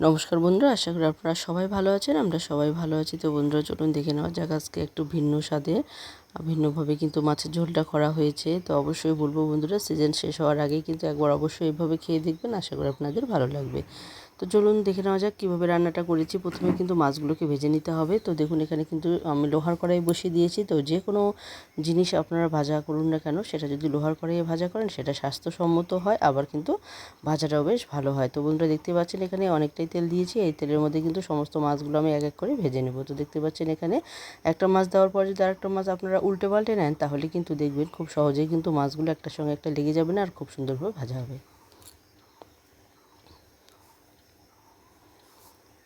নমস্কার বন্ধুরা, আশা করি আপনারা সবাই ভালো আছেন। আমরা সবাই ভালো আছি। তো বন্ধুরা চলুন দেখে নেওয়া যাক আজকে একটু ভিন্ন স্বাদে ভিন্নভাবে কিন্তু মাছের ঝোলটা করা হয়েছে। তো অবশ্যই বলবো বন্ধুরা, সিজন শেষ হওয়ার আগেই কিন্তু একবার অবশ্যই এইভাবে খেয়ে দেখবেন, আশা করি আপনাদের ভালো লাগবে। তো চলুন দেখে নেওয়া যাক কীভাবে রান্নাটা করেছি। প্রথমে কিন্তু মাছগুলোকে ভেজে নিতে হবে। তো দেখুন এখানে কিন্তু আমি লোহার কড়াই বসিয়ে দিয়েছি। তো যে কোনো জিনিস আপনারা ভাজা করুন না কেন, সেটা যদি লোহার কড়াইয়ে ভাজা করেন সেটা স্বাস্থ্যসম্মত হয়, আবার কিন্তু ভাজাটাও বেশ ভালো হয়। তো বন্ধুরা দেখতে পাচ্ছেন এখানে অনেকটাই তেল দিয়েছি। এই তেলের মধ্যে কিন্তু সমস্ত মাছগুলো আমি এক এক করে ভেজে নেব। তো দেখতে পাচ্ছেন এখানে একটা মাছ দেওয়ার পর যদি আরেকটা মাছ আপনারা উল্টে পাল্টে নেন, তাহলে কিন্তু দেখবেন খুব সহজেই কিন্তু মাছগুলো একটার সঙ্গে একটা লেগে যাবে না, আর খুব সুন্দরভাবে ভাজা হবে।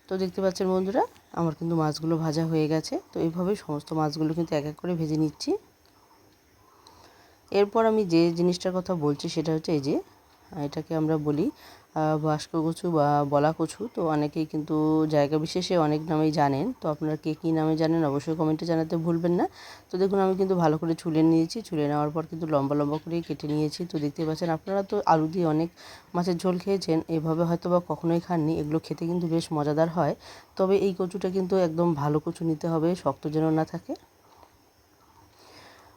তো দেখতে পাচ্ছেন বন্ধুরা, আমার কিন্তু মাছগুলো ভাজা হয়ে গেছে। তো এইভাবেই সমস্ত মাছগুলো কিন্তু এক এক করে ভেজে নিচ্ছি। এরপর আমি যে জিনিসটার কথা বলছি সেটা হচ্ছে এই যে এটাকে আমরা বলি বাস্ক কচু বা বলা কচু। তো অনেকেই কিন্তু জায়গা বিশেষে অনেক নামেই জানেন। তো আপনারা কে কী নামে জানেন অবশ্যই কমেন্টে জানাতে ভুলবেন না। তো দেখুন আমি কিন্তু ভালো করে ছুলে নিয়েছি। ছুলে নেওয়ার পর কিন্তু লম্বা লম্বা করে কেটে নিয়েছি। তো দেখতে পাচ্ছেন আপনারা তো আলু দিয়ে অনেক মাছের ঝোল খেয়েছেন, এভাবে হয়তো বা কখনোই খাননি। এগুলো খেতে কিন্তু বেশ মজাদার হয়। তবে এই কচুটা কিন্তু একদম ভালো কচু নিতে হবে, শক্ত যেন না থাকে।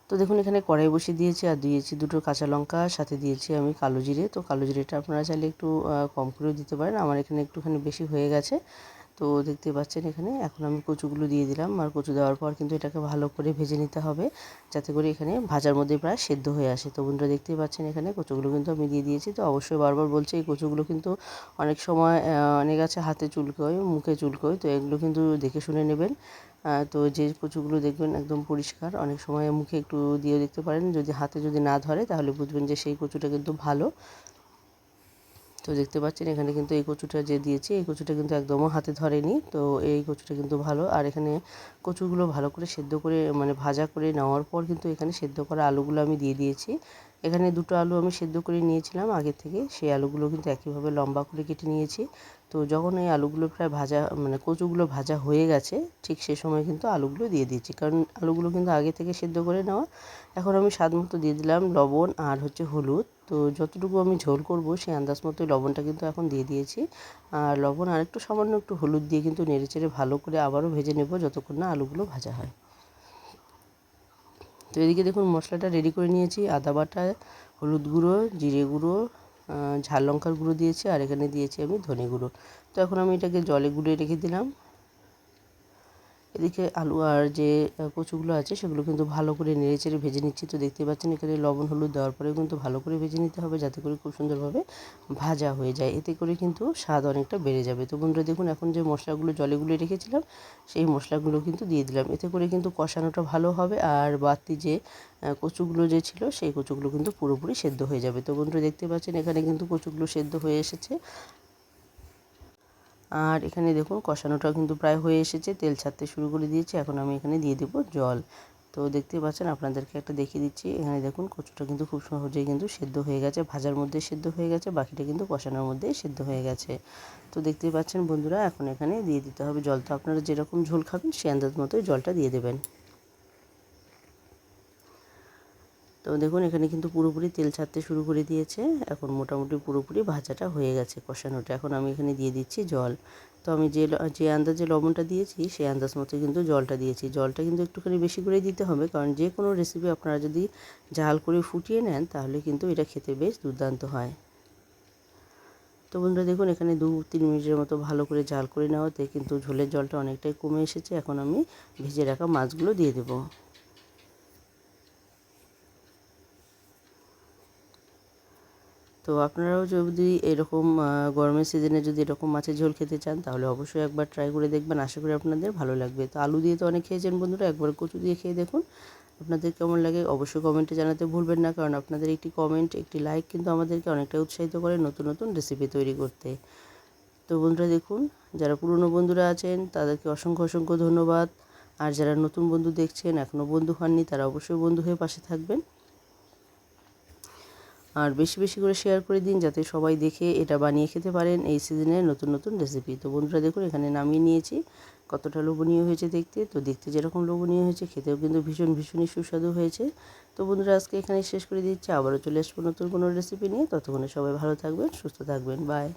তো দেখুন এখানে কড়াই বসিয়ে দিয়েছি, আর দিয়েছি দুটো কাঁচা লঙ্কা, সাথে দিয়েছি আমি কালো জিরে। তো কালো জিরেটা আপনারা চাইলে একটু কম করেও দিতে পারেন, আমার এখানে একটুখানি বেশি হয়ে গেছে। তো দেখতে পাচ্ছেন এখানে এখন আমি কচুগুলো দিয়ে দিলাম, আর কচু দেওয়ার পর কিন্তু এটাকে ভালো করে ভেজে নিতে হবে, যাতে করে এখানে ভাজার মধ্যে প্রায় সেদ্ধ হয়ে আসে। তো বন্ধুরা দেখতেই পাচ্ছেন এখানে কচুগুলো কিন্তু আমি দিয়ে দিয়েছি। তো অবশ্যই বারবার বলছি, এই কচুগুলো কিন্তু অনেক সময় অনেক আছে হাতে চুলকোয়, মুখে চুলকোয়, তো এগুলো কিন্তু দেখে শুনে নেবেন। তো যে কচুগুলো দেখবেন একদম পরিষ্কার, অনেক সময় মুখে একটু দিয়ে দেখতে পারেন, যদি হাতে যদি না ধরে তাহলে বুঝবেন যে সেই কচুটা কিন্তু ভালো। তো দেখতে পাচ্ছেন এখানে কিন্তু এই কচুটা যে দিয়েছি, এই কচুটা কিন্তু একদমও হাতে ধরেনি। তো এই কচুটা কিন্তু ভালো। আর এখানে কচুগুলো ভালো করে সেদ্ধ করে মানে ভাজা করে নেওয়ার পর কিন্তু এখানে সেদ্ধ করা আলুগুলো আমি দিয়ে দিয়েছি। এখানে দুটো আলু আমি সেদ্ধ করে নিয়েছিলাম আগে থেকে, সেই আলুগুলো কিন্তু একইভাবে লম্বা করে কেটে নিয়েছি। তো যখন এই আলুগুলো প্রায় ভাজা মানে কচুগুলো ভাজা হয়ে গেছে, ঠিক সে সময় কিন্তু আলুগুলো দিয়ে দিয়েছি, কারণ আলুগুলো কিন্তু আগে থেকে সেদ্ধ করে নেওয়া। এখন আমি স্বাদ মতো দিয়ে দিলাম লবণ আর হচ্ছে হলুদ। তো যতটুকু আমি ঝোল করব সেই আন্দাজ মতোই লবণটা কিন্তু এখন দিয়ে দিয়েছি। আর লবণ আর একটু সামান্য একটু হলুদ দিয়ে কিন্তু নেড়েচেড়ে ভালো করে আবারও ভেজে নেব, যতক্ষণ না আলুগুলো ভাজা হয়। তো এদিকে দেখুন মশলাটা রেডি করে নিয়েছি। আদা বাটা, হলুদ গুঁড়ো, জিরে গুঁড়ো, ঝাল লঙ্কার গুঁড়ো দিয়েছি, আর এখানে দিয়েছি আমি ধনে গুঁড়ো। তো এখন আমি এটাকে জলে গুলিয়ে রেখে দিলাম। এদিকে আলু আর যে কচুগুলো আছে সেগুলো কিন্তু ভালো করে নেড়েচেড়ে ভেজে নিচ্ছি। তো দেখতে পাচ্ছেন এখানে লবণ হলুদ দেওয়ার পরেও কিন্তু ভালো করে ভেজে নিতে হবে, যাতে করে খুব সুন্দরভাবে ভাজা হয়ে যায়। এতে করে কিন্তু স্বাদ অনেকটা বেড়ে যাবে। তো বন্ধুরা দেখুন এখন যে মশলাগুলো জলে গুলিয়ে রেখেছিলাম, সেই মশলাগুলো কিন্তু দিয়ে দিলাম। এতে করে কিন্তু কষানোটা ভালো হবে, আর বাড়তি যে কচুগুলো যে ছিল সেই কচুগুলো কিন্তু পুরোপুরি সেদ্ধ হয়ে যাবে। তো বন্ধুরা দেখতে পাচ্ছেন এখানে কিন্তু কচুগুলো সেদ্ধ হয়ে এসেছে। আর এখানে দেখুন কষানোটাও কিন্তু প্রায় হয়ে এসেছে, তেল ছাড়তে শুরু করে দিয়েছে। এখন আমি এখানে দিয়ে দেব জল। তো দেখতেই পাচ্ছেন, আপনাদেরকে একটা দেখিয়ে দিচ্ছি। এখানে দেখুন কচুটা কিন্তু খুব সহজেই কিন্তু সেদ্ধ হয়ে গেছে, ভাজার মধ্যে সেদ্ধ হয়ে গেছে, বাকিটা কিন্তু কষানোর মধ্যেই সেদ্ধ হয়ে গেছে। তো দেখতেই পাচ্ছেন বন্ধুরা, এখন এখানে দিয়ে দিতে হবে জল। তো আপনারা যেরকম ঝোল খাবেন সেই আন্দাজ মতোই জলটা দিয়ে দেবেন। তো দেখুন এখানে কিন্তু পুরোপুরি তেল ছাড়তে শুরু করে দিয়েছে। এখন মোটামুটি পুরোপুরি ভাজাটা হয়ে গেছে, কষানোটা। এখন আমি এখানে দিয়ে দিচ্ছি জল। তো আমি যে আন্দাজে লবণটা দিয়েছি সেই আন্দাজ মতো কিন্তু জলটা দিয়েছি। জলটা কিন্তু একটুখানি বেশি করে দিতে হবে, কারণ যে কোনো রেসিপি আপনারা যদি ঝাল করে ফুটিয়ে নেন, তাহলে কিন্তু এটা খেতে বেশ দুর্দান্ত হয়। তো বন্ধুরা দেখুন এখানে 2-3 মিনিটের মতো ভালো করে জাল করে নেওয়াতে কিন্তু ঝোলের জলটা অনেকটাই কমে এসেছে। এখন আমি ভেজে রাখা মাছগুলো দিয়ে দেবো। তো আপনারাও যদি এরকম গরমের সিজনে যদি এরকম মাছের ঝোল খেতে চান, তাহলে অবশ্যই একবার ট্রাই করে দেখবেন, আশা করি আপনাদের ভালো লাগবে। তো আলু দিয়ে তো অনেক খেয়েছেন বন্ধুরা, একবার কচু দিয়ে খেয়ে দেখুন আপনাদের কেমন লাগে। অবশ্যই কমেন্টে জানাতে ভুলবেন না, কারণ আপনাদের একটি কমেন্ট, একটি লাইক কিন্তু আমাদেরকে অনেকটা উৎসাহিত করে নতুন নতুন রেসিপি তৈরি করতে। তো বন্ধুরা দেখুন, যারা পুরনো বন্ধুরা আছেন তাদেরকে অসংখ্য অসংখ্য ধন্যবাদ। আর যারা নতুন বন্ধু দেখছেন, এখনও বন্ধু হননি, তারা অবশ্যই বন্ধু হয়ে পাশে থাকবেন। আর বেশি বেশি করে শেয়ার করে দিন, যাতে সবাই দেখে এটা বানিয়ে খেতে পারেন এই সিজনের নতুন নতুন রেসিপি। তো বন্ধুরা দেখুন এখানে নামিয়ে নিয়েছি, কতটা লোভনীয় হয়েছে দেখতে। তো দেখতে যেরকম লোভনীয় হয়েছে, খেতেও কিন্তু ভীষণই সুস্বাদু হয়েছে। তো বন্ধুরা আজকে এখানে শেষ করে দিচ্ছি, আবারও চলে আসবো নতুন কোনো রেসিপি নিয়ে। ততক্ষণে সবাই ভালো থাকবেন, সুস্থ থাকবেন, বাই।